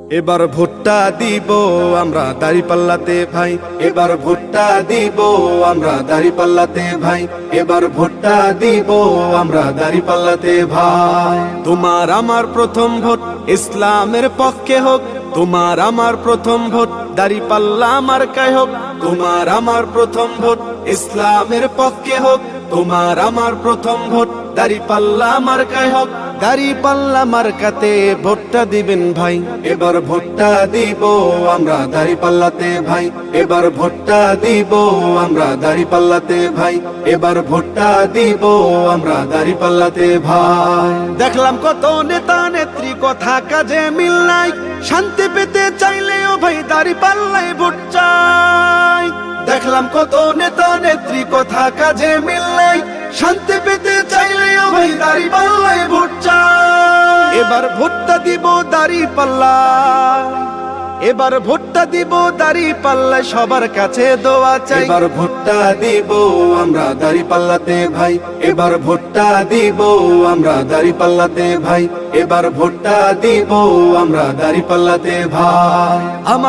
এবার ভোটটা দিব আমরা দাঁড়িপাল্লাতে ভাই, এবার ভোটটা দিব আমরা দাঁড়িপাল্লাতে ভাই, এবার ভোটটা দিব আমরা দাঁড়িপাল্লাতে ভাই। তোমার আমার প্রথম ভোট ইসলামের পক্ষে হোক, তোমার আমার প্রথম ভোট দাঁড়িপাল্লা মার্কায় হোক, তোমার আমার প্রথম ভোট ইসলামের পক্ষে হোক, তোমার আমার প্রথম ভোট দাঁড়িপাল্লা মার্কায় হোক। দাঁড়িপাল্লা মার্কাতে ভোটটা দিবেন ভাই, এবার ভোটটা দিব আমরা দাঁড়িপাল্লাতে ভাই, এবার ভোটটা দিব আমরা দাঁড়িপাল্লাতে ভাই, এবার ভোটটা দিব আমরা দাঁড়িপাল্লাতে ভাই। দেখলাম কত নেতা নেত্রী কথা কাজে মিল নাই, শান্তি পেতে চাইলেও ভাই দাঁড়িপাল্লায় ভোট চাই। দেখলাম কত নেতা নেত্রী কথা কাজে মিল নাই, শান্তি পেতে চাইলেও ভাই দাঁড়িপাল্লায় ভোট চাই। এবার ভোটটা দিব দাঁড়িপাল্লায়, এবার ভোটটা দিব দাঁড়িপাল্লায়, সবার কাছে দোয়া চাই। এবার ভোটটা দিব আমরা দাঁড়িপাল্লাতে ভাই, এবার ভোটটা দিব আমরা দাঁড়িপাল্লাতে ভাই, এবার ভোটটা দিব আমরা দাঁড়িপাল্লাতে ভাই। আমার